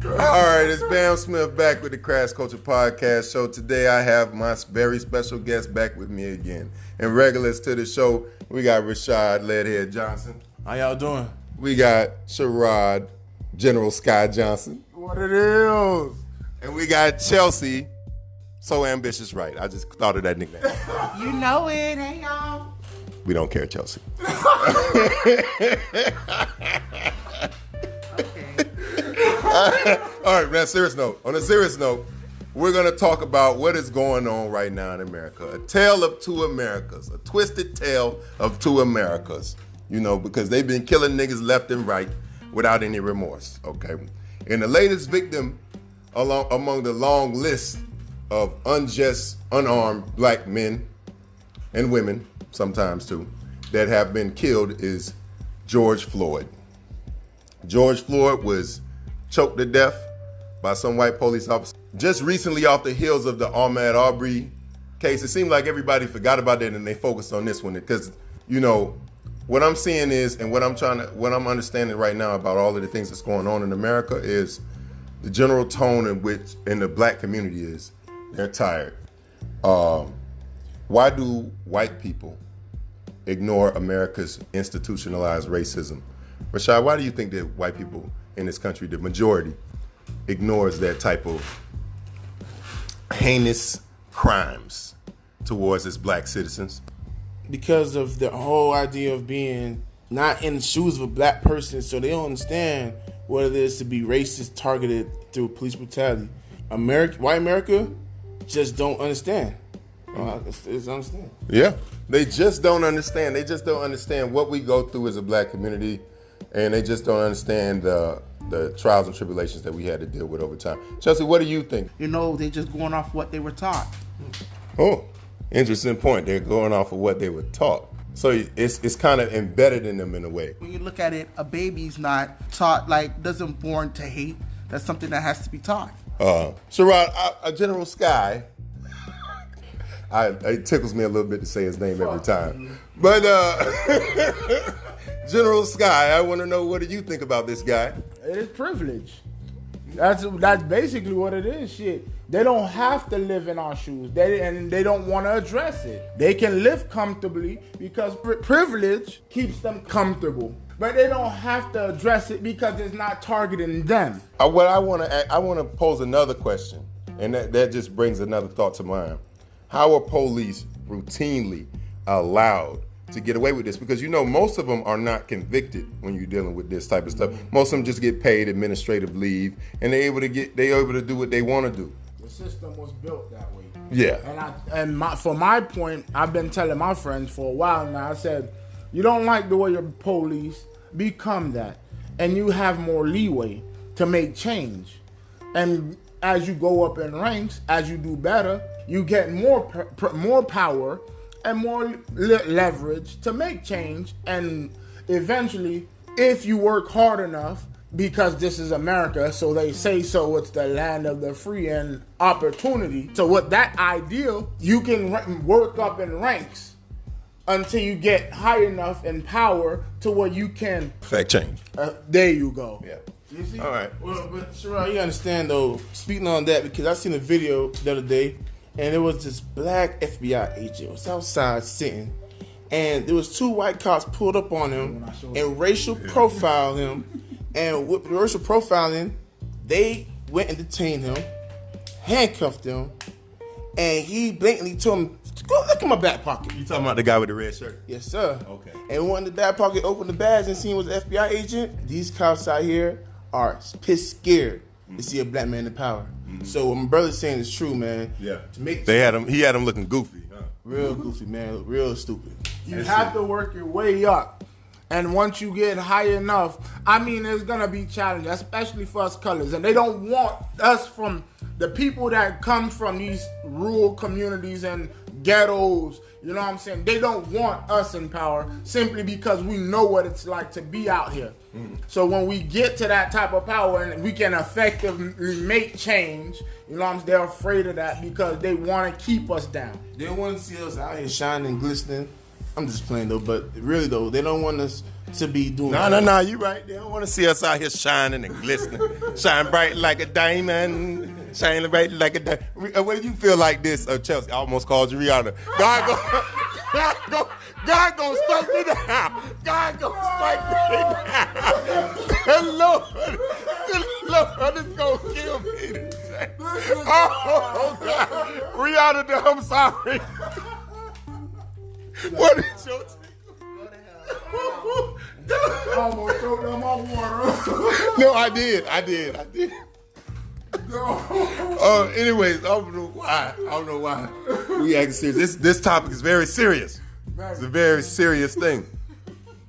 All right, it's Bam Smith back with the Crash Culture Podcast show. Today I have my very special guest back with me again. And regulars to the show, we got Rashad Leadhead Johnson. How y'all doing? We got Sherrod General Sky Johnson. What it is? And we got Chelsea So Ambitious Right. I just thought of that nickname. You know it, hey y'all. We don't care, Chelsea. All right, man, serious note. On a serious note, we're going to talk about what is going on right now in America. A tale of two Americas. A twisted tale of two Americas. You know, because they've been killing niggas left and right without any remorse, okay? And the latest victim among the long list of unjust, unarmed black men and women, sometimes too, that have been killed is George Floyd. George Floyd was choked to death by some white police officer. Just recently off the heels of the Ahmaud Arbery case, it seemed like everybody forgot about that and they focused on this one because, you know, what I'm seeing is, and what I'm understanding right now about all of the things that's going on in America is the general tone in the black community is they're tired. Why do white people ignore America's institutionalized racism? Rashad, why do you think that white people in this country, the majority, ignores that type of heinous crimes towards its black citizens? Because of the whole idea of being not in the shoes of a black person, so they don't understand what it is to be racist, targeted through police brutality. White America just don't understand. It's understand. Yeah, they just don't understand. They just don't understand what we go through as a black community, and they just don't understand the trials and tribulations that we had to deal with over time. Chelsea, what do you think? You know, they just going off what they were taught. Oh, interesting point. They're going off of what they were taught. So it's kind of embedded in them in a way. When you look at it, a baby's not taught, doesn't born to hate. That's something that has to be taught. Sherrod, a General Sky, it tickles me a little bit to say his name every time. But General Sky, I want to know, what do you think about this guy? It is privilege. That's basically what it is. Shit, they don't have to live in our shoes. They don't want to address it. They can live comfortably because privilege keeps them comfortable. But they don't have to address it because it's not targeting them. I want to pose another question, and that just brings another thought to mind. How are police routinely allowed to get away with this? Because, you know, most of them are not convicted when you're dealing with this type of stuff. Most of them just get paid administrative leave, and they're able to do what they want to do. The system was built that way. Yeah. For my point, I've been telling my friends for a while now. I said, you don't like the way your police, become that, and you have more leeway to make change. And as you go up in ranks, as you do better, you get more power and more leverage to make change. And eventually, if you work hard enough, because this is America, so they say so, it's the land of the free and opportunity. So with that ideal, you can work up in ranks until you get high enough in power to where you can affect change. There you go. Yeah. You see? All right. Well, but Sherrod, you understand though, speaking on that, because I seen a video the other day, and it was this black FBI agent was outside sitting, and there was two white cops pulled up on him and racial profiled him, and with racial profiling, they went and detained him, handcuffed him, and he blatantly told him, "Go look in my back pocket." You talking about the guy with the red shirt? Yes, sir. Okay. And when the back pocket opened the badge and seen it was an FBI agent, these cops out here are pissed scared to see a black man in power. So what my brother's saying is true, man. Yeah. He had him looking goofy. Huh? Real goofy, man. Real stupid. You have to work your way up. And once you get high enough, I mean, there's going to be challenges, especially for us colors. And they don't want us from the people that come from these rural communities and ghettos, you know what I'm saying? They don't want us in power simply because we know what it's like to be out here. So when we get to that type of power and we can effectively make change, you know what I'm saying? They're afraid of that because they want to keep us down. They want to see us out here shining, glistening. I'm just playing though, but really though, they don't want us to be doing. No, you right. They don't want to see us out here shining and glistening, shine bright like a diamond, shining bright like a diamond. What do you feel like this? Chelsea, I almost called you Rihanna. God gonna strike me down. God gonna strike me down. Good Lord, it's gonna kill me today. Oh God, Rihanna, I'm sorry. What is your I almost choked on my water. No, I did. Anyways, I don't know why we acting serious. This topic is very serious. It's a very serious thing.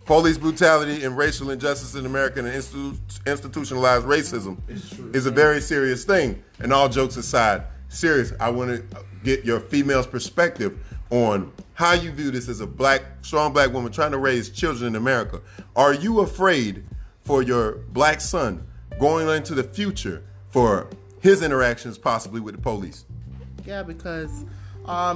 Police brutality and racial injustice in America and institutionalized racism is a very serious thing. And all jokes aside, serious. I want to get your female's perspective on how you view this as a strong black woman trying to raise children in America. Are you afraid for your black son going into the future for his interactions possibly with the police? Yeah, because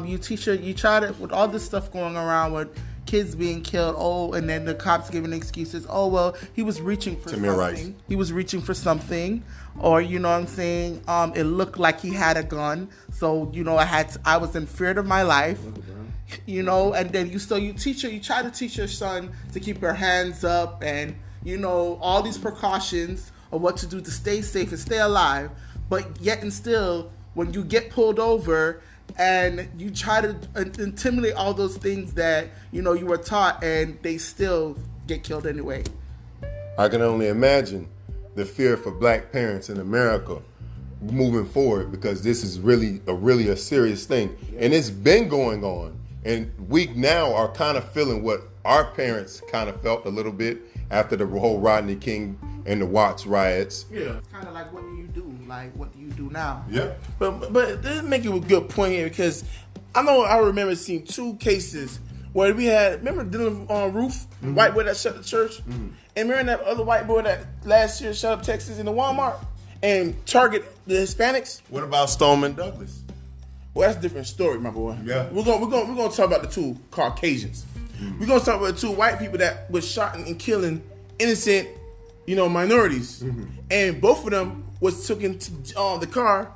you try to, with all this stuff going around with kids being killed, and then the cops giving excuses. Oh, well, he was reaching for something. Rice. He was reaching for something, or you know what I'm saying? It looked like he had a gun, so I was in fear of my life. And then you try to teach your son to keep your hands up, and all these precautions of what to do to stay safe and stay alive. But yet and still, when you get pulled over and you try to intimidate all those things that you were taught, and they still get killed anyway. I can only imagine the fear for black parents in America moving forward, because this is really a serious thing, and it's been going on. And we now are kind of feeling what our parents kind of felt a little bit after the whole Rodney King and the Watts riots. Yeah. Kind of like, what do you do? Like, what do you do now? Yeah. But they make a good point here, because I remember seeing two cases where we had, remember Dylan Roof, white boy that shut the church? Mm-hmm. And remember that other white boy that last year shut up Texas in the Walmart and target the Hispanics? What about Stoneman Douglas? Well, that's a different story, my boy. Yeah. We're gonna talk about the two Caucasians. Mm. We're gonna talk about the two white people that was shot and killing innocent, minorities. Mm-hmm. And both of them was taken to the car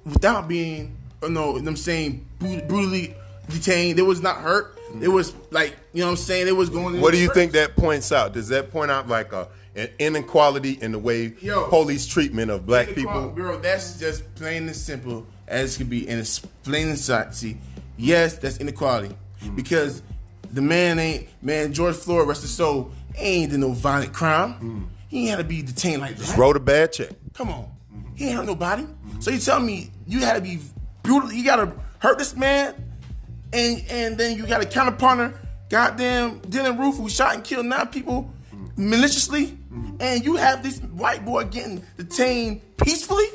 without being, brutally detained. They was not hurt. It was like, they was going. What do you think that points out? Does that point out like an inequality in the way police treatment of black people? Girl, that's just plain and simple as it could be, and it's plain and see. Yes, that's inequality, because the man George Floyd, rest his soul, ain't did no violent crime. He ain't had to be detained like that. Just wrote a bad check. Come on, he ain't hurt nobody. So you tell me you had to be brutal? You got to hurt this man, and then you got a counterpartner, goddamn Dylan Roof, who shot and killed 9 people maliciously, and you have this white boy getting detained peacefully.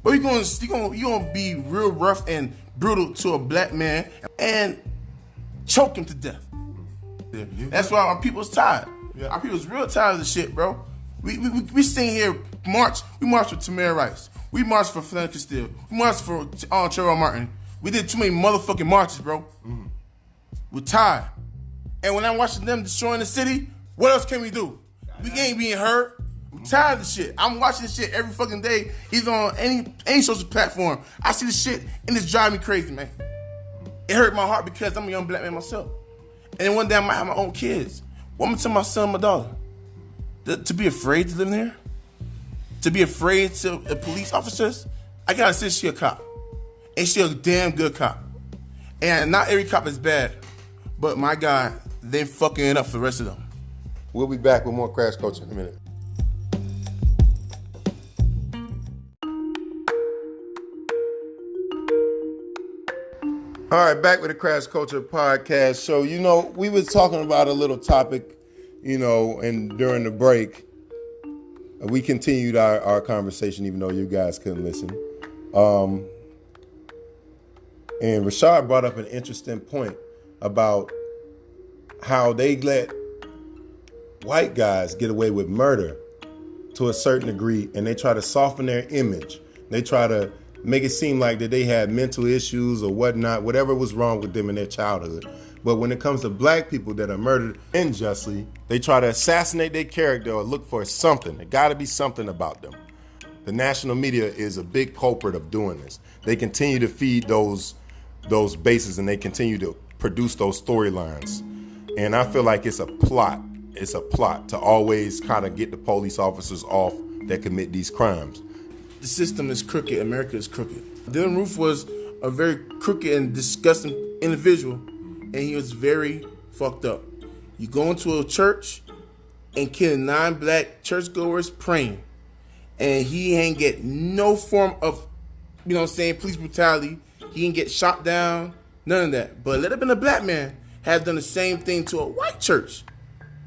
But you're gonna be real rough and brutal to a black man and choke him to death. That's why our people's tired. Yeah. Our people's real tired of the shit, bro. We sitting here march. We marched for Tamir Rice. We marched for Flannery Castile. We marched for Trayvon Martin. We did too many motherfucking marches, bro. We're tired. And when I'm watching them destroying the city, what else can we do? We ain't being heard. I'm tired of this shit. I'm watching this shit every fucking day, either on any social platform. I see this shit and it's driving me crazy, man. It hurt my heart because I'm a young black man myself. And then one day I might have my own kids. What am I gonna tell my son and my daughter? To be afraid to live in there? To be afraid to police officers? I gotta say she a cop. And she a damn good cop. And not every cop is bad. But my God, they fucking it up for the rest of them. We'll be back with more Crash Culture in a minute. All right, back with the Crash Culture podcast. So, we was talking about a little topic, and during the break, we continued our conversation, even though you guys couldn't listen. And Rashad brought up an interesting point about how they let white guys get away with murder to a certain degree, and they try to soften their image. They try to make it seem like that they had mental issues or whatnot, whatever was wrong with them in their childhood. But when it comes to black people that are murdered unjustly, they try to assassinate their character or look for something. There got to be something about them. The national media is a big culprit of doing this. They continue to feed those bases, and they continue to produce those storylines. And I feel like it's a plot. It's a plot to always kind of get the police officers off that commit these crimes. The system is crooked. America is crooked. Dylan Roof was a very crooked and disgusting individual, and he was very fucked up. You go into a church and kill 9 black churchgoers praying, and he ain't get no form of, police brutality. He didn't get shot down, none of that. But let it been a black man have done the same thing to a white church,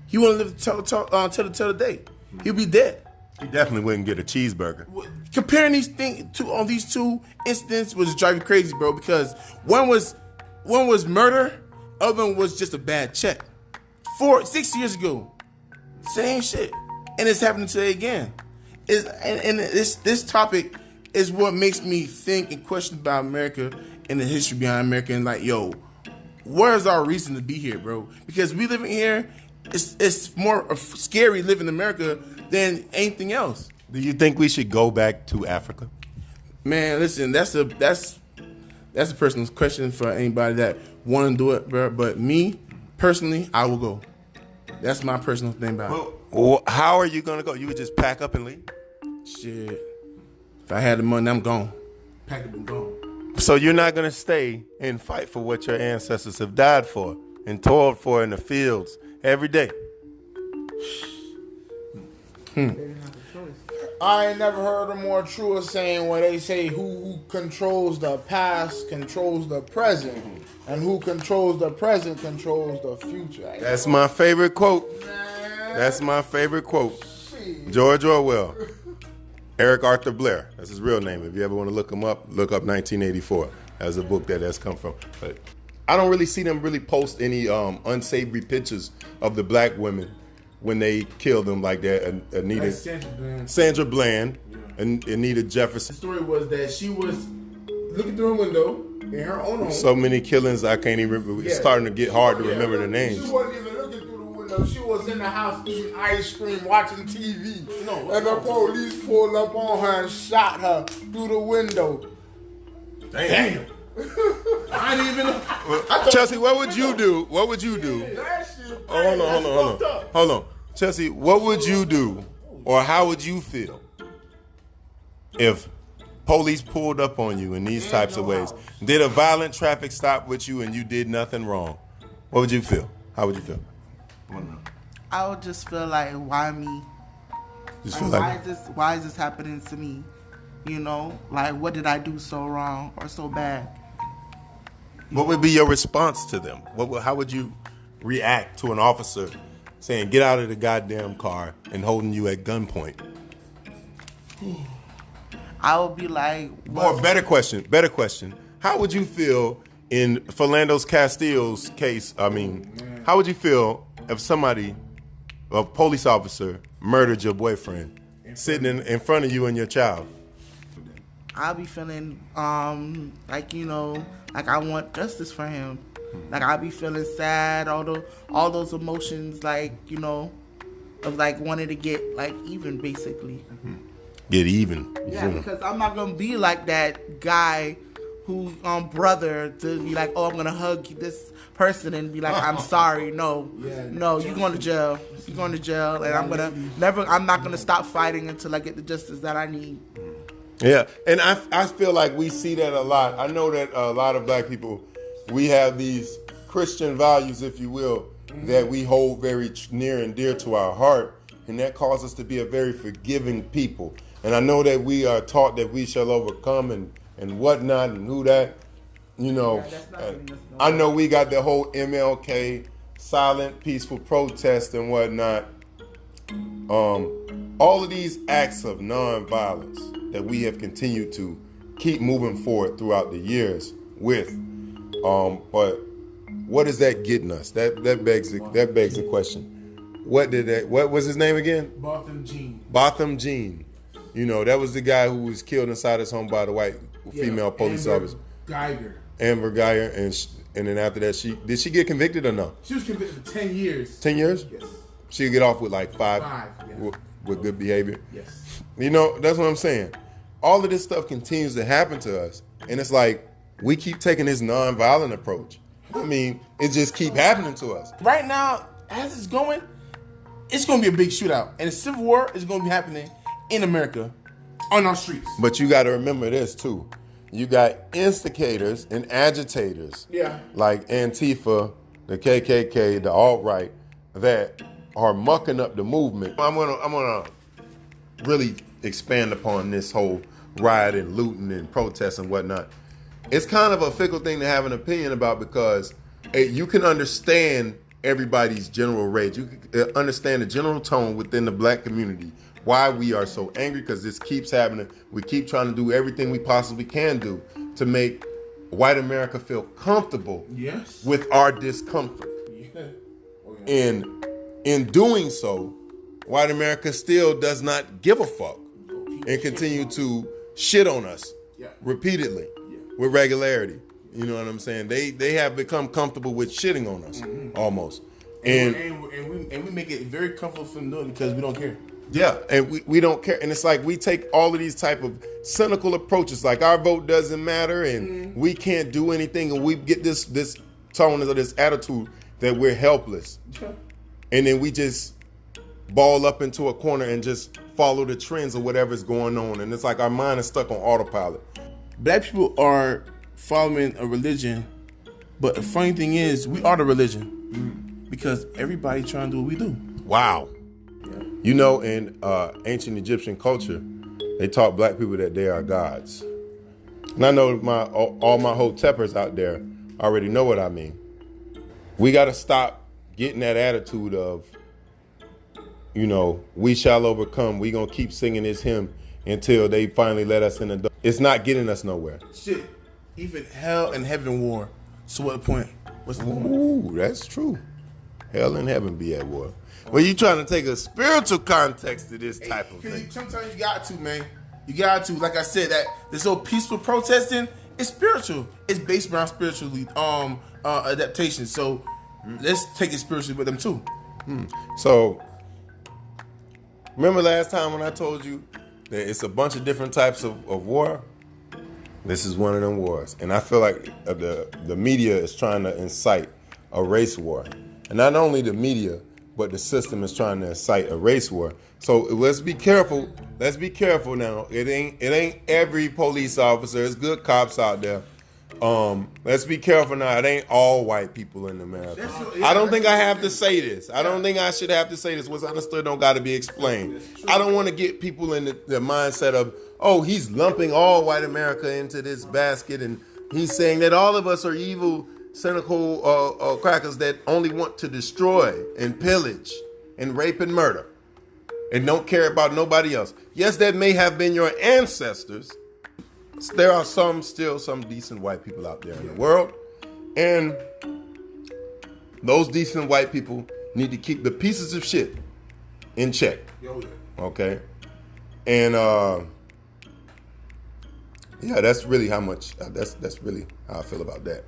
he wouldn't live to tell the day. He'll be dead. He definitely wouldn't get a cheeseburger. Comparing these things on these two incidents was driving me crazy, bro. Because one was murder, other one was just a bad check. 6 years ago, same shit, and it's happening today again. This topic is what makes me think and question about America and the history behind America. And like, yo, where's our reason to be here, bro? Because we living here, it's more scary living in America than anything else. Do you think we should go back to Africa? Man, listen, that's a personal question for anybody that want to do it, bro. But me, personally, I will go. That's my personal thing about it. Well, how are you going to go? You would just pack up and leave? Shit. If I had the money, I'm gone. Pack up and gone. So you're not going to stay and fight for what your ancestors have died for and toiled for in the fields every day? I ain't never heard a more truer saying where they say who controls the past controls the present, and who controls the present controls the future. That's my favorite quote. That's my favorite quote. George Orwell. Eric Arthur Blair. That's his real name. If you ever want to look him up, look up 1984. That's a book that has come from. But I don't really see them really post any unsavory pictures of the black women when they killed them like that. Anita, Sandra Bland, and Anita Jefferson. The story was that she was looking through a window in her own home. So many killings, I can't even remember. It's starting to get hard to remember the names. She wasn't even looking through the window. She was in the house eating ice cream, watching TV. And the police pulled up on her and shot her through the window. Damn. I didn't even. Chelsea, what would you do? What would you do? Hold on. Chelsea, what would you do, or how would you feel if police pulled up on you in these types of ways, did a violent traffic stop with you, and you did nothing wrong? What would you feel? How would you feel? I would just feel like, why me? Just feel Why is this happening to me? Like, what did I do so wrong or so bad? What would be your response to them? How would you react to an officer saying, get out of the goddamn car and holding you at gunpoint? I would be like... Or better question. How would you feel in Philando Castile's case? I mean, how would you feel if a police officer, murdered your boyfriend sitting in front of you and your child? I'll be feeling like I want justice for him. Like, I'll be feeling sad, all those emotions, of like wanting to get like even, basically. Get even. Yeah, because I'm not gonna be like that guy who brother to be like, oh, I'm gonna hug this person and be like, I'm sorry. No, you're going to jail. You're going to jail, and I'm not gonna stop fighting until I get the justice that I need. Yeah, and I feel like we see that a lot. I know that a lot of black people, we have these Christian values, if you will, that we hold very near and dear to our heart, and that causes us to be a very forgiving people. And I know that we are taught that we shall overcome and whatnot, and who that, I know we got the whole MLK, silent, peaceful protest and whatnot. All of these acts of nonviolence that we have continued to keep moving forward throughout the years with, but what is that getting us? That begs the question. What was his name again? Botham Jean. That was the guy who was killed inside his home by the white female police officer. Geiger. Amber Geiger, and And then after that, did she get convicted or no? She was convicted for 10 years. 10 years? Yes. She'll get off with like five yeah. with good behavior. Yes. You know, that's what I'm saying. All of this stuff continues to happen to us. And it's like, we keep taking this nonviolent approach. I mean, it just keep happening to us. Right now, as it's going to be a big shootout. And the Civil War is going to be happening in America on our streets. But you got to remember this, too. You got instigators and agitators like Antifa, the KKK, the alt-right, that are mucking up the movement. I'm gonna really expand upon this whole riot and looting and protests and whatnot. It's kind of a fickle thing to have an opinion about because you can understand everybody's general rage. You can understand the general tone within the black community, why we are so angry, because this keeps happening. We keep trying to do everything we possibly can do to make white America feel comfortable with our discomfort. And in doing so, white America still does not give a fuck and continue to shit on us repeatedly with regularity. You know what I'm saying? They have become comfortable with shitting on us almost. And we make it very comfortable for them doing it because we don't care. Yeah, and we don't care. And it's like we take all of these type of cynical approaches, like our vote doesn't matter and we can't do anything, and we get this tone or this attitude that we're helpless. And then we just ball up into a corner and just follow the trends of whatever's going on. And it's like our mind is stuck on autopilot. Black people are following a religion, but the funny thing is, we are the religion because everybody trying to do what we do. Wow. You know, in ancient Egyptian culture, they taught black people that they are gods. And I know all my Hoteppers out there already know what I mean. We got to stop getting that attitude of, you know, we shall overcome. We going to keep singing this hymn until they finally let us in the door. It's not getting us nowhere. Shit. Even hell and heaven war. So what the point? What's the point? Ooh, that's true. Hell and heaven be at war. Well, you trying to take a spiritual context to this type of thing. Sometimes you got to, man. You got to. Like I said, that this whole peaceful protesting is spiritual. It's based around spiritually adaptation. So let's take it spiritually with them too. So remember last time when I told you that it's a bunch of different types of war? This is one of them wars. And I feel like the media is trying to incite a race war. And not only the media, but the system is trying to incite a race war. So let's be careful. Let's be careful now. It ain't every police officer. There's good cops out there. Let's be careful now. It ain't all white people in America. I don't think I have to say this. I don't think I should have to say this. What's understood don't got to be explained. I don't want to get people in the mindset of, oh, he's lumping all white America into this basket, and he's saying that all of us are evil, cynical crackers that only want to destroy and pillage and rape and murder and don't care about nobody else. Yes, that may have been your ancestors. There are still some decent white people out there in the world, and those decent white people need to keep the pieces of shit in check. Okay? And yeah, that's really how much that's really how I feel about that.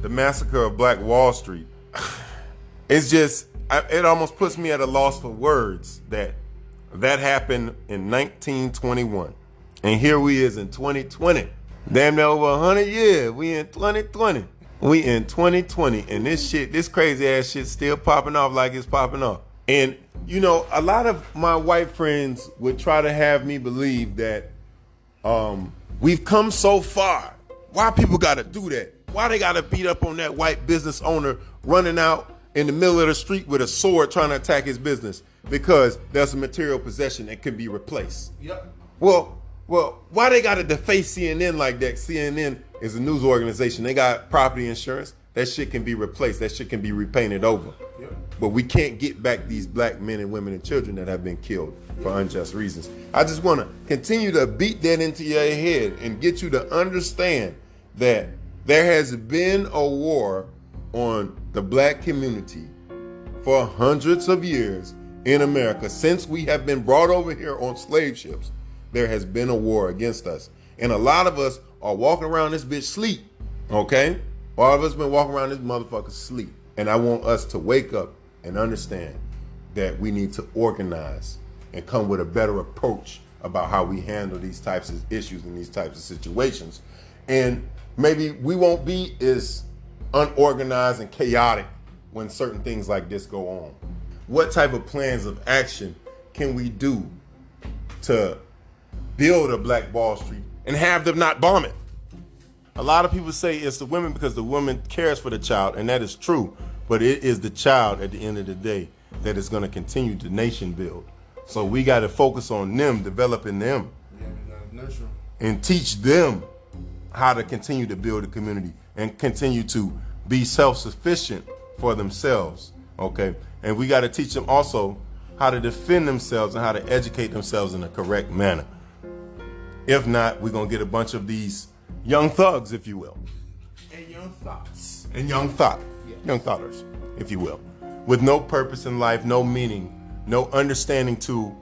The massacre of Black Wall Street. It's just, it almost puts me at a loss for words that happened in 1921. And here we is in 2020. Damn near over 100 years. We in 2020. We in 2020. And this crazy ass shit still popping off like it's popping off. And, you know, a lot of my white friends would try to have me believe that we've come so far. Why people gotta do that? Why they gotta beat up on that white business owner running out in the middle of the street with a sword trying to attack his business? Because there's a material possession that can be replaced. Yep. Well, why they gotta deface CNN like that? CNN is a news organization. They got property insurance. That shit can be replaced. That shit can be repainted over. Yep. But we can't get back these black men and women and children that have been killed for unjust reasons. I just want to continue to beat that into your head and get you to understand that there has been a war on the black community for hundreds of years, in America, since we have been brought over here on slave ships, there has been a war against us. And a lot of us are walking around this bitch sleep, okay? All of us been walking around this motherfucker sleep. And I want us to wake up and understand that we need to organize and come with a better approach about how we handle these types of issues and these types of situations. And maybe we won't be as unorganized and chaotic when certain things like this go on. What type of plans of action can we do to build a Black Wall Street and have them not bomb it? A lot of people say it's the women because the woman cares for the child, and that is true. But it is the child at the end of the day that is going to continue the nation build. So we got to focus on them, developing them, and teach them how to continue to build a community and continue to be self-sufficient for themselves, okay? And we got to teach them also how to defend themselves and how to educate themselves in a correct manner. If not, we're going to get a bunch of these young thugs, if you will. And young thoughts. And young thoughters, if you will. With no purpose in life, no meaning, no understanding to,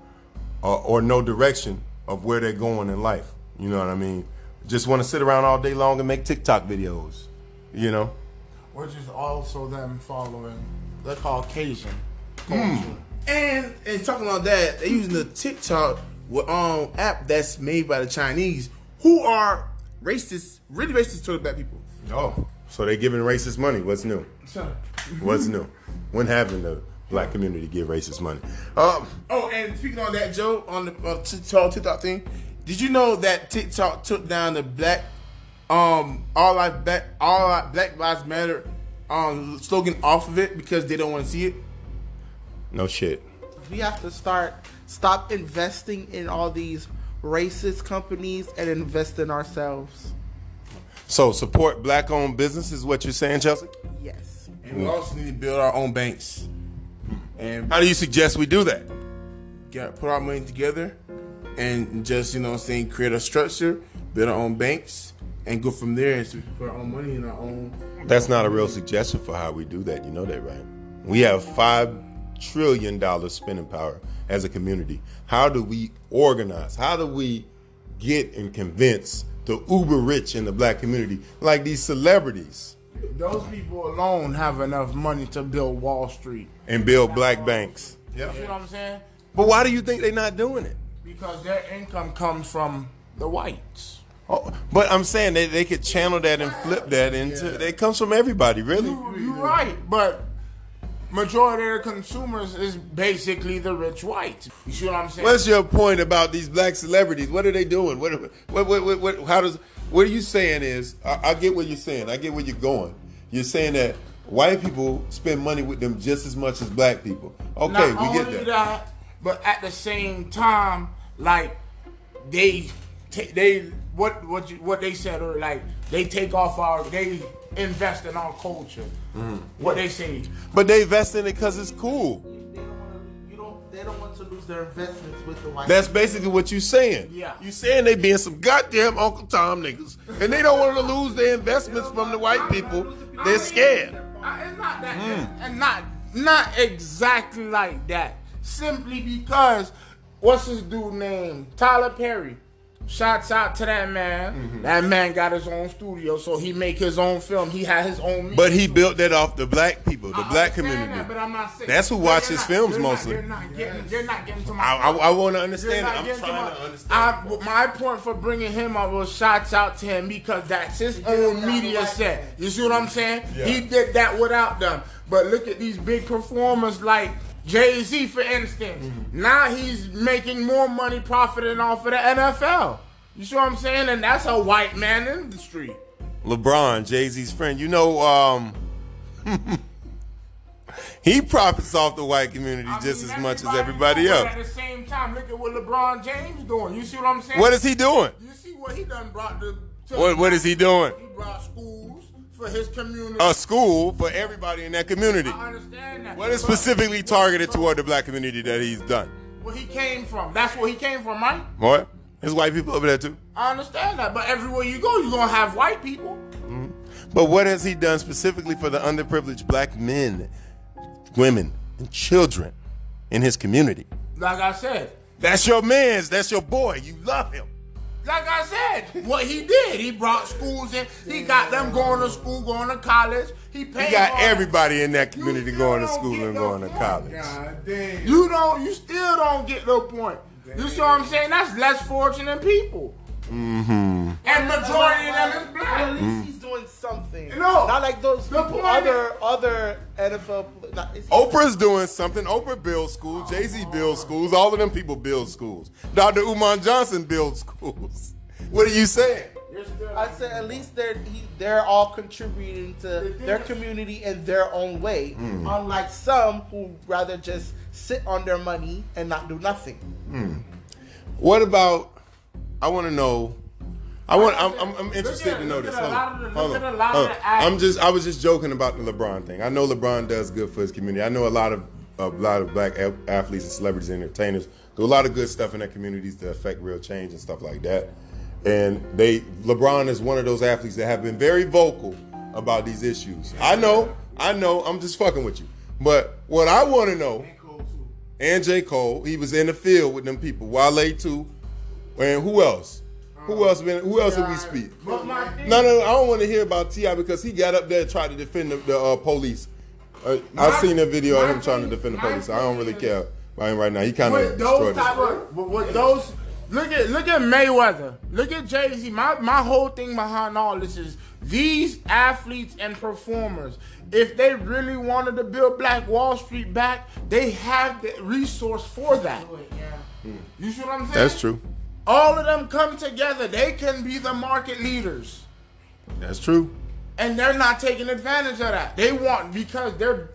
or no direction of where they're going in life. You know what I mean? Just want to sit around all day long and make TikTok videos, you know? Which is also them following the Caucasian culture. And talking about that, they're using the TikTok app that's made by the Chinese, who are racist, really racist toward Black people. Oh, so they giving racist money. What's new? What's new? When having the Black community give racist money? And speaking on that, Joe, on the TikTok thing, did you know that TikTok took down the Black Black Lives Matter slogan off of it because they don't want to see it? No shit. We have to stop investing in all these racist companies and invest in ourselves. So support Black-owned business is what you're saying, Chelsea? Yes. And we also need to build our own banks. And How do you suggest we do that? put our money together and just, create a structure, build our own banks, and go from there and so we can put our own money in our own. That's not a real suggestion for how we do that. You know that, right? We have $5 trillion spending power as a community. How do we organize? How do we get and convince the uber rich in the Black community, like these celebrities, Those people alone have enough money to build Wall Street and build Black banks? You see what I'm saying? But why do you think they're not doing it? Because their income comes from the whites. Oh, but I'm saying they could channel that and flip that into. It comes from everybody, really. You're right, but majority of the consumers is basically the rich whites. You see what I'm saying? What's your point about these Black celebrities? What are they doing? What are you saying is? I get what you're saying. I get where you're going. You're saying that white people spend money with them just as much as Black people. Okay, Not we get only that. But at the same time, like what they said, or like they take off they invest in our culture. What they say. But they invest in it because it's cool. They don't want to lose their investments with the white. That's basically what you're saying. Yeah. You saying they being some goddamn Uncle Tom niggas, and they don't want to lose their investments from the white people. They're scared. It's not that, and not exactly like that. Simply because what's his dude name? Tyler Perry. Shouts out to that man. That man got his own studio, so he make his own film. He had his own. But he built that off the Black people, the Black community. That, but I'm not saying that's who watch his films mostly. They're not getting to my. I want to understand it. They're not I'm getting trying to understand. My point for bringing him up was shouts out to him because that's his own media set. You see what I'm saying? Yeah. He did that without them. But look at these big performers like Jay-Z, for instance. Now he's making more money profiting off of the NFL. You see what I'm saying? And that's a white man industry. LeBron, Jay-Z's friend, he profits off the white community just as much as everybody knows, else. But at the same time, look at what LeBron James doing. You see what I'm saying? What is he doing? You see what he done brought What is he doing? He brought schools for his community. A school for everybody in that community. I understand that. What is specifically targeted toward the Black community that he's done? Where he came from. That's where he came from, right? What? There's white people over there too. I understand that. But everywhere you go, you're going to have white people. But what has he done specifically for the underprivileged Black men, women, and children? in his community. Like I said. That's your man's. That's your boy. You love him. Like I said, what he did, he brought schools in. He got them going to school, going to college. He got everybody in that community going to school and going to college. God damn. You still don't get the point. You see what I'm saying? That's less fortunate people. Mm-hmm. And majority of them is black. Well, at least he's doing something. No. Not like those people, other NFL. Oprah's doing something. Oprah builds schools. Jay-Z builds schools. All of them people build schools. Dr. Umar Johnson builds schools. What are you saying? I said at least they're all contributing to their community in their own way. Unlike some who rather just sit on their money and not do nothing. What about? I want to know. I'm interested to know this. Hold on. I was just joking about the LeBron thing. I know LeBron does good for his community. I know a lot of black athletes and celebrities and entertainers do a lot of good stuff in their communities to affect real change and stuff like that. And LeBron is one of those athletes that have been very vocal about these issues. I know. I'm just fucking with you. But what I want to know, and J. Cole, he was in the field with them people. Wale too. And who else? Who else did we speak? No, I don't want to hear about T.I. because he got up there and tried to defend the police. I've seen a video of him trying to defend the police. I don't really care about him right now. He kind of destroyed it. Look at Mayweather. Look at Jay-Z. My whole thing behind all this is these athletes and performers, if they really wanted to build Black Wall Street back, they have the resource for that. You see what I'm saying? That's true. All of them come together. They can be the market leaders. That's true. And they're not taking advantage of that. They want, because they're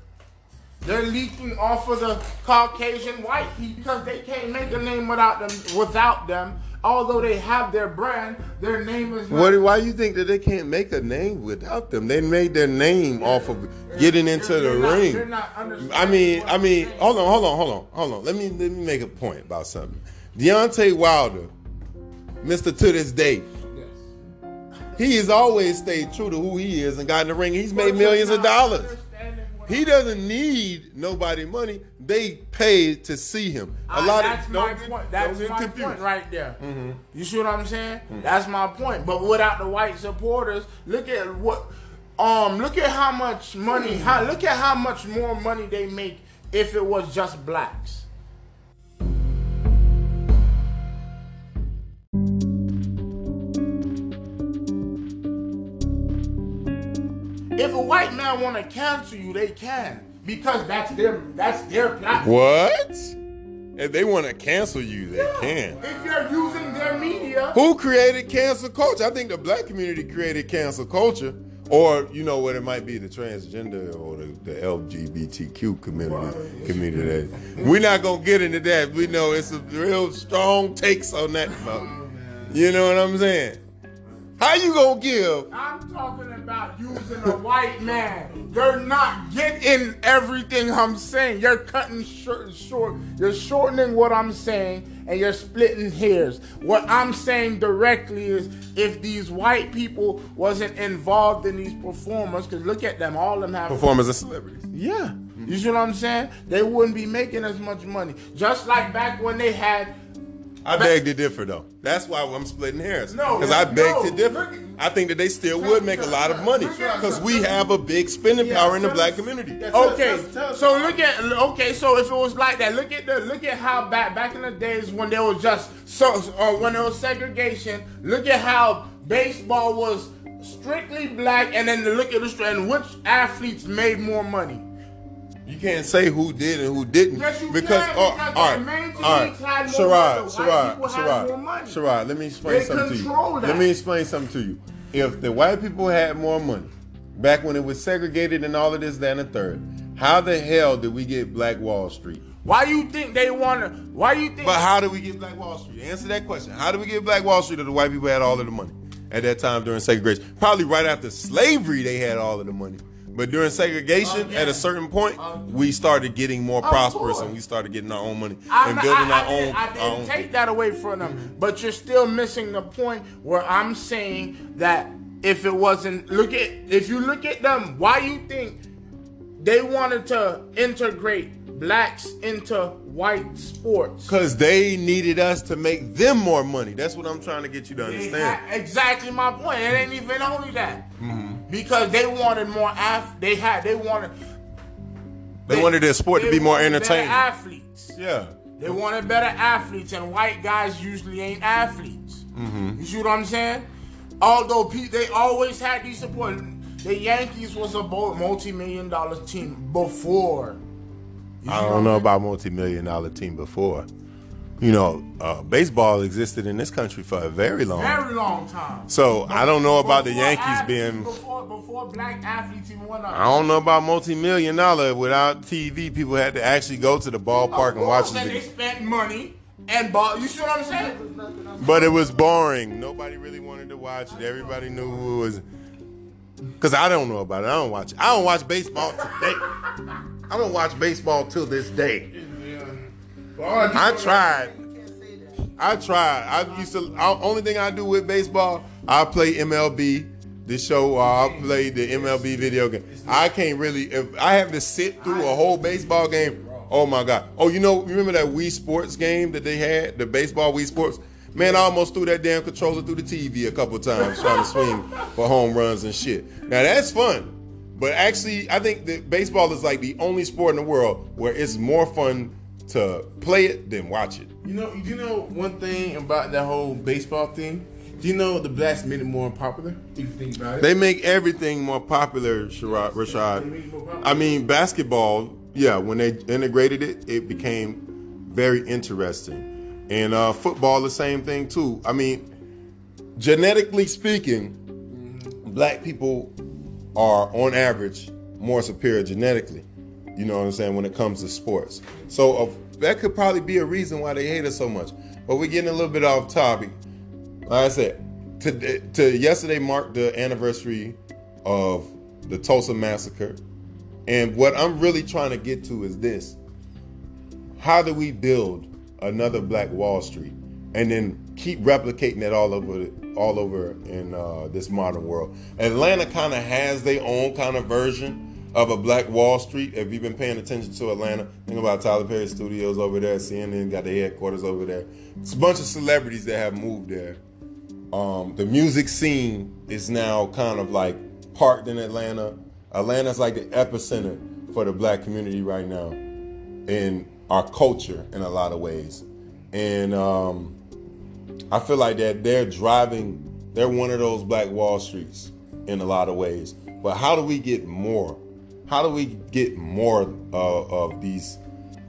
leeching off of the Caucasian white people because they can't make a name without them. Although they have their brand, their name is not. Why do you think that they can't make a name without them? They made their name off of getting into the ring. They're not I mean, hold on. Let me make a point about something. Deontay Wilder, Mr. To This Day, he has always stayed true to who he is and got in the ring. He's made millions of dollars. He doesn't need nobody money. They pay to see him. That's my point. That's my point right there. Mm-hmm. You see what I'm saying? Mm-hmm. That's my point. But without the white supporters, look at how much money. Look at how much more money they make if it was just blacks. If a white man want to cancel you, they can, because that's their platform. What? If they want to cancel you, they can. If you're using their media. Who created cancel culture? I think the black community created cancel culture, or you know what it might be, the transgender or the LGBTQ community. We're not gonna get into that. We know it's a real strong takes on that. You know what I'm saying? How you gonna give? I'm talking about using a white man. You're not getting everything I'm saying. You're cutting short. You're shortening what I'm saying, and you're splitting hairs. What I'm saying directly is, if these white people wasn't involved in these performers, because look at them, all of them have performers and celebrities. Yeah, you see what I'm saying? They wouldn't be making as much money. Just like back when they had. I beg to differ, though. That's why I'm splitting hairs. No, because I beg to differ. I think that they still would make a lot of money because we have a big spending power in the black community. Okay, so look at. Okay, so if it was like that, look at how back in the days when there was just when there was segregation. Look at how baseball was strictly black, and then look at and which athletes made more money. You can't say who did and who didn't. Yes, you because can, all right. Sharad, let me explain something to you. Let me explain something to you. If the white people had more money, back when it was segregated and all of this, that, and the third, how the hell did we get Black Wall Street? Why you think they want to? Why you think? But how did we get Black Wall Street? Answer that question. How did we get Black Wall Street if the white people had all of the money at that time during segregation? Probably right after slavery, they had all of the money. But during segregation, at a certain point, we started getting more prosperous and we started getting our own money and building our own. I didn't take that away from them, but you're still missing the point where I'm saying that if it wasn't, if you look at them, why you think they wanted to integrate blacks into white sports. Because they needed us to make them more money. That's what I'm trying to get you to understand. Exactly my point. It ain't even only that. Because they wanted more They wanted their sport to be more entertaining. Better athletes. Yeah. They wanted better athletes, and white guys usually ain't athletes. You see what I'm saying? Although they always had these support. The Yankees was a multi-million-dollar team before. I don't know about multi-million-dollar team before. You know, baseball existed in this country for a very long time. So I don't know about the Yankees being before black athletes even went up. I don't know about multi-million-dollar. Without TV, people had to actually go to the ballpark and watch it. They spent money and you see what I'm saying? But it was boring. Nobody really wanted to watch it. Everybody knew who it was. Because I don't know about it. I don't watch baseball today. I don't watch baseball till this day. I tried. Only thing I do with baseball, I play MLB. This show, I play the MLB video game. I can't really, if I have to sit through a whole baseball game, oh my God. Oh, remember that Wii Sports game that they had? The baseball Wii Sports? Man, I almost threw that damn controller through the TV a couple of times trying to swing for home runs and shit. Now that's fun. But actually, I think that baseball is like the only sport in the world where it's more fun to play it than watch it. You know one thing about that whole baseball thing? Do you know the blacks made it more popular? If you think about it. They make everything more popular, Rashad. I mean, basketball, yeah, when they integrated it, it became very interesting. And football, the same thing too. I mean, genetically speaking, black people are on average more superior genetically. You know what I'm saying, when it comes to sports. So that could probably be a reason why they hate us so much. But we're getting a little bit off topic. Like I said, yesterday marked the anniversary of the Tulsa Massacre. And what I'm really trying to get to is this. How do we build another Black Wall Street and then keep replicating that all over in this modern world? Atlanta kind of has their own kind of version of a Black Wall Street. If you've been paying attention to Atlanta, think about Tyler Perry Studios over there, CNN got their headquarters over there. It's a bunch of celebrities that have moved there. The music scene is now kind of like parked in Atlanta. Atlanta's like the epicenter for the black community right now in our culture in a lot of ways. And I feel like that they're one of those Black Wall Streets in a lot of ways. But how do we get more? How do we get more of these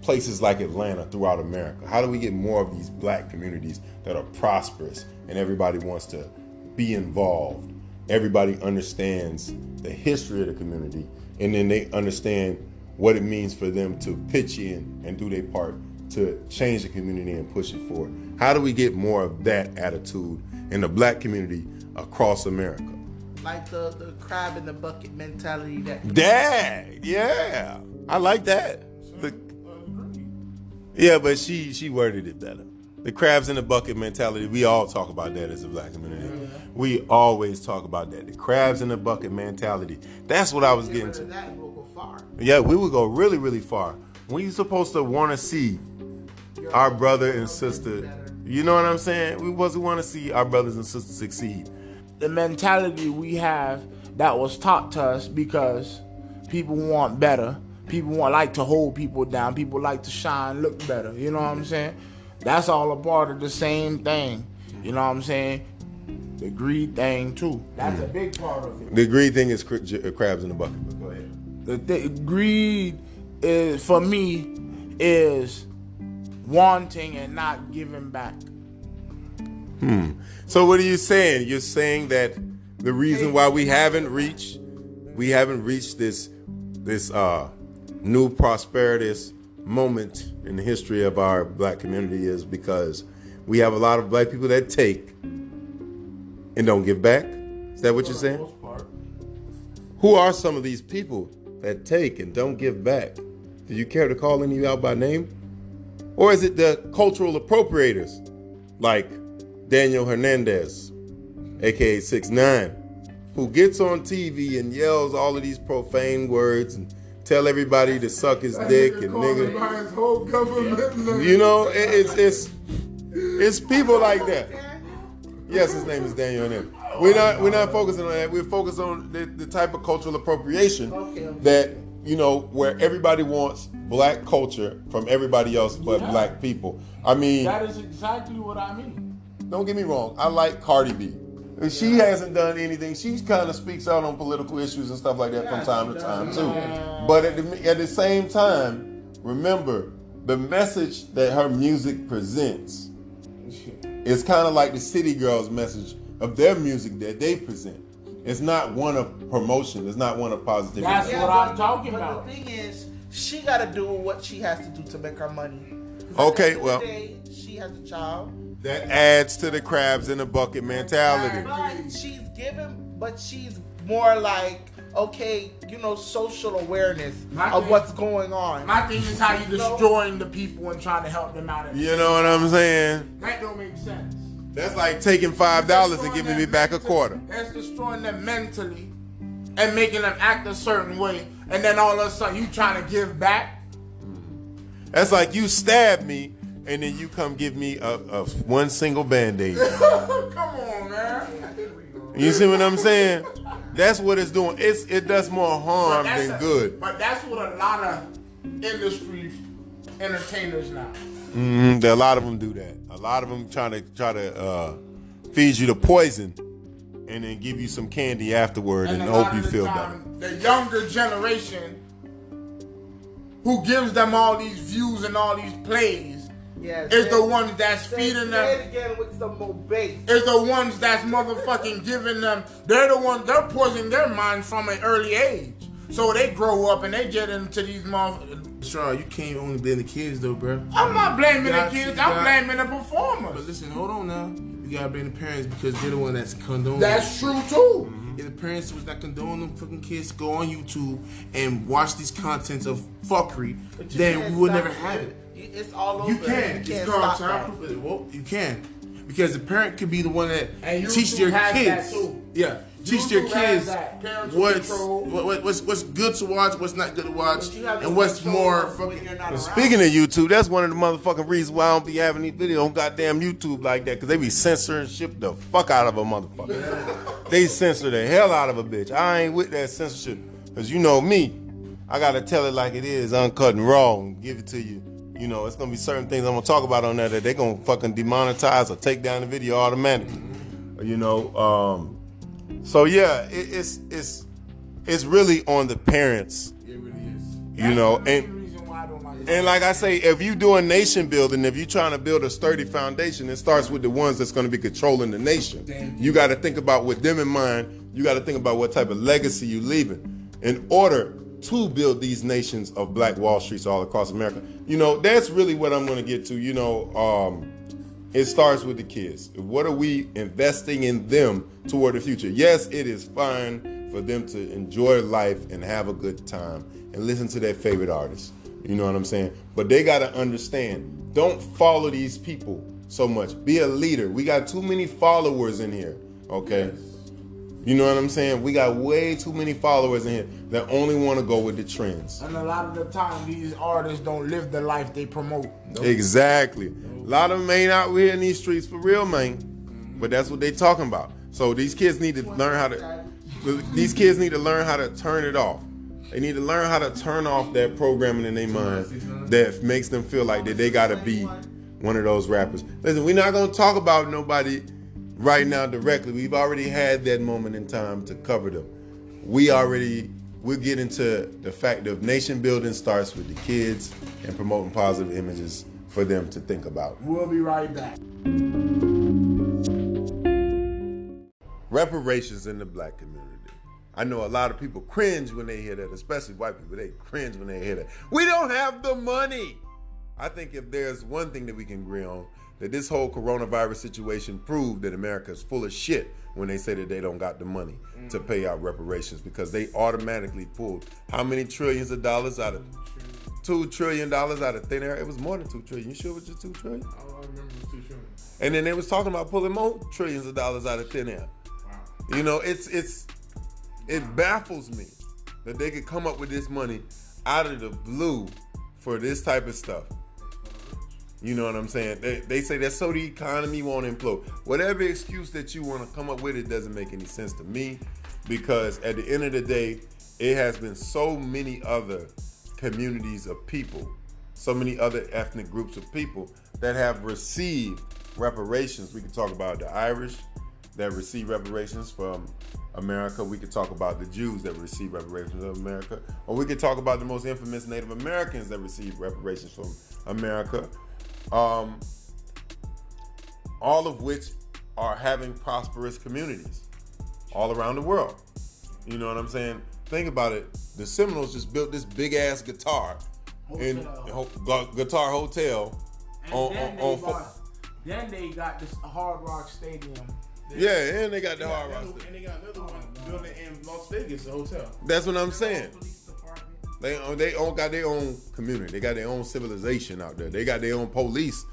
places like Atlanta throughout America? How do we get more of these black communities that are prosperous and everybody wants to be involved? Everybody understands the history of the community, and then they understand what it means for them to pitch in and do their part to change the community and push it forward. How do we get more of that attitude in the black community across America? Like the crab in the bucket mentality yeah. I like that. Yeah, but she worded it better. The crabs in the bucket mentality, we all talk about that as a black community. We always talk about that. The crabs in the bucket mentality. That's what I was getting to. That will go far. Yeah, we would go really, really far. We supposed to want to see our brother and sister, you know what I'm saying? We supposed to want to see our brothers and sisters succeed. The mentality we have that was taught to us because people want better. People like to hold people down. People like to shine, look better. You know what I'm saying? That's all a part of the same thing. You know what I'm saying? The greed thing too. That's a big part of it. The greed thing is crabs in the bucket. But go ahead. The greed is, for me, is wanting and not giving back. So what are you saying? You're saying that the reason why we haven't reached this new prosperous moment in the history of our black community is because we have a lot of black people that take and don't give back? Is that what you're saying? Who are some of these people that take and don't give back? Do you care to call any out by name? Or is it the cultural appropriators like Daniel Hernandez, aka 6ix9ine, who gets on TV and yells all of these profane words and tell everybody to suck his dick and nigga. By his whole government. You know, it's people like that. Yes, his name is Daniel. And we're not focusing on that. We're focused on the type of cultural appropriation that, you know, where everybody wants black culture from everybody else but black people. I mean, that is exactly what I mean. Don't get me wrong. I like Cardi B. She hasn't done anything. She kind of speaks out on political issues and stuff like that from time to time too. But at the same time, remember the message that her music presents is kind of like the City Girls' message of their music that they present. It's not one of promotion. It's not one of positivity. That's what I'm talking about. But the thing is, she got to do what she has to do to make her money. Okay, well, she has a child. That adds to the crabs in the bucket mentality. But she's given, but she's more like, okay, you know, social awareness of what's going on. My thing is how you destroying the people and trying to help them out. You know what I'm saying? That don't make sense. That's like taking $5 and giving me back a quarter. That's destroying them mentally and making them act a certain way. And then all of a sudden you trying to give back. That's like you stab me and then you come give me a one single Band-Aid. Come on, man. You see what I'm saying? That's what it's doing. It does more harm than good. But that's what a lot of industry entertainers now. A lot of them do that. A lot of them try to feed you the poison and then give you some candy afterward and hope you feel better. The younger generation who gives them all these views and all these plays is the ones that's feeding them. Say it again with some more bass. Is the ones that's motherfucking giving them. They're the ones, they're poisoning their minds from an early age. So they grow up and they get into these motherfuckers. Sean, you can't only blame the kids though, bro. I'm not blaming the kids, I'm blaming the performers. But listen, hold on now. You gotta blame the parents because they're the one that's condoning. That's true too. If the parents was not condoning them fucking kids to go on YouTube and watch these contents of fuckery, then we would never have it. It's all over. You can. It's called child proof. Well, you can. Because the parent could be the one that teach their kids. Yeah. Teach their kids what's good to watch, what's not good to watch, and what's more fucking. Speaking of YouTube, that's one of the motherfucking reasons why I don't be having these videos on goddamn YouTube like that, because they be censoring shit the fuck out of a motherfucker. They censor the hell out of a bitch. I ain't with that censorship, because you know me, I gotta tell it like it is, uncut and raw, and give it to you. You know, it's gonna be certain things I'm gonna talk about on there that they gonna fucking demonetize or take down the video automatically. You know, so yeah, it's really on the parents. It really is. You know, and like I say, if you doing nation building, if you're trying to build a sturdy foundation, it starts with the ones that's going to be controlling the nation. You got to think about with them in mind. You got to think about what type of legacy you leaving in order to build these nations of Black Wall Streets all across America. You know, that's really what I'm going to get to. You know, it starts with the kids. What are we investing in them toward the future? Yes, it is fine for them to enjoy life and have a good time and listen to their favorite artists. You know what I'm saying? But they got to understand, don't follow these people so much. Be a leader. We got too many followers in here, okay? Yes. You know what I'm saying? We got way too many followers in here that only want to go with the trends. And a lot of the time, these artists don't live the life they promote. Nope. Exactly. A lot of them ain't out here in these streets for real, man. But that's what they talking about. So these kids need to learn how to. These kids need to learn how to turn it off. They need to learn how to turn off that programming in their mind that makes them feel like that they gotta be one of those rappers. Listen, we're not gonna talk about nobody right now directly. We've already had that moment in time to cover them. We'll get into the fact of nation building starts with the kids and promoting positive images for them to think about. We'll be right back. Reparations in the Black community. I know a lot of people cringe when they hear that, especially white people. They cringe when they hear that. We don't have the money. I think if there's one thing that we can agree on, that this whole coronavirus situation proved that America is full of shit when they say that they don't got the money to pay out reparations, because they automatically pulled how many trillions of dollars out of $2 trillion out of thin air? It was more than 2 trillion. You sure it was just 2 trillion? I remember it was 2 trillion. And then they was talking about pulling more trillions of dollars out of thin air. Wow. You know, it baffles me that they could come up with this money out of the blue for this type of stuff. You know what I'm saying? They say that so the economy won't implode. Whatever excuse that you want to come up with, it doesn't make any sense to me, because at the end of the day, it has been so many other communities of people, so many other ethnic groups of people that have received reparations. We could talk about the Irish that received reparations from America. We could talk about the Jews that received reparations from America. Or we could talk about the most infamous Native Americans that received reparations from America. All of which are having prosperous communities all around the world. You know what I'm saying? Think about it. The Seminoles just built this big ass guitar in Guitar Hotel. Then they got this Hard Rock Stadium. And they got the Hard Rock Stadium. And they got another one building in Las Vegas, a hotel. That's what I'm saying. They all got their own community. They got their own civilization out there. They got their own police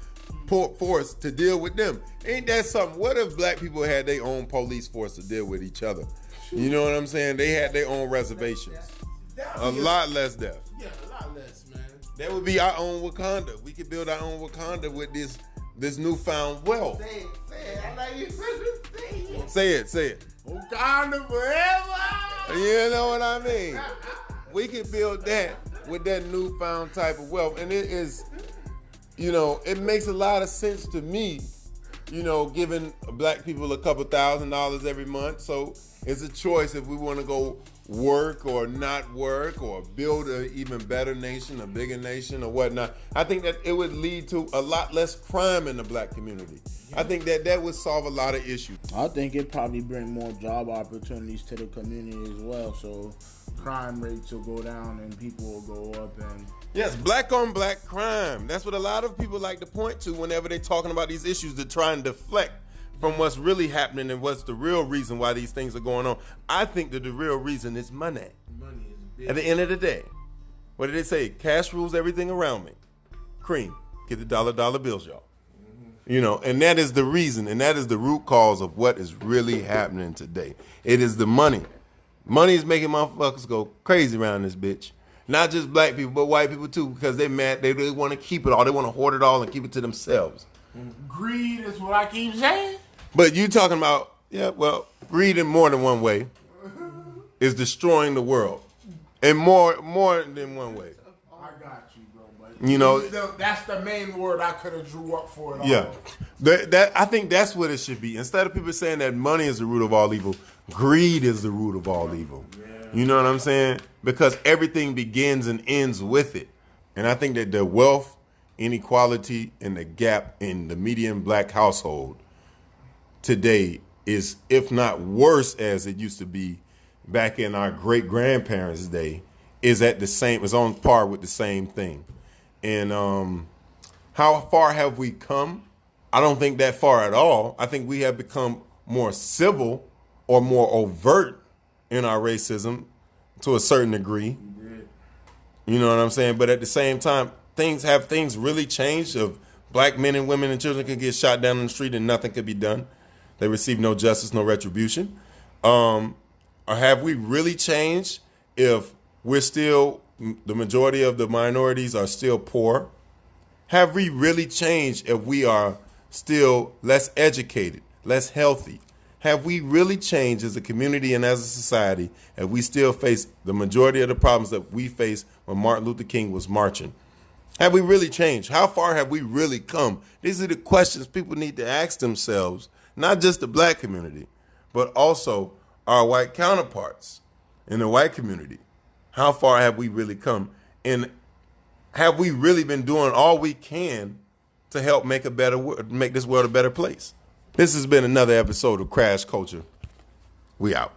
force to deal with them. Ain't that something? What if black people had their own police force to deal with each other? You know what I'm saying? They had their own reservations. A lot less death. Yeah, a lot less, man. That would be our own Wakanda. We could build our own Wakanda with this newfound wealth. Say it. I like you to Say it. Wakanda forever. You know what I mean? We could build that with that newfound type of wealth. And it is, it makes a lot of sense to me, giving black people a couple $1,000s every month. So it's a choice if we want to go work or not work or build an even better nation, a bigger nation or whatnot. I think that it would lead to a lot less crime in the black community. I think that would solve a lot of issues. I think it probably bring more job opportunities to the community as well. So crime rates will go down and people will go up. And yes, black on black crime. That's what a lot of people like to point to whenever they're talking about these issues, to try and deflect from what's really happening and what's the real reason why these things are going on. I think that the real reason is money. Money is big. At the end of the day, what did they say? Cash rules everything around me. Cream, get the dollar bills, y'all. And that is the reason, and that is the root cause of what is really happening today. It is the money. Money is making motherfuckers go crazy around this bitch. Not just black people, but white people too, because they're mad. They really want to keep it all. They want to hoard it all and keep it to themselves. Greed is what I keep saying. But you talking about, greed in more than one way is destroying the world. In more than one way. I got you, bro. But that's the main word I could have drew up for it all. Yeah. I think that's what it should be. Instead of people saying that money is the root of all evil, greed is the root of all evil. Yeah. You know what I'm saying? Because everything begins and ends with it. And I think that the wealth, inequality, and the gap in the median black household today is, if not worse as it used to be back in our great grandparents' day, is on par with the same thing. And how far have we come? I don't think that far at all. I think we have become more civil or more overt in our racism to a certain degree. You know what I'm saying? But at the same time, things really changed? Of black men and women and children could get shot down in the street and nothing could be done. They receive no justice, no retribution. Or have we really changed if we're still, the majority of the minorities are still poor? Have we really changed if we are still less educated, less healthy? Have we really changed as a community and as a society if we still face the majority of the problems that we faced when Martin Luther King was marching? Have we really changed? How far have we really come? These are the questions people need to ask themselves, not just the black community, but also our white counterparts in the white community. How far have we really come? And have we really been doing all we can to help make this world a better place? This has been another episode of Crash Culture. We out.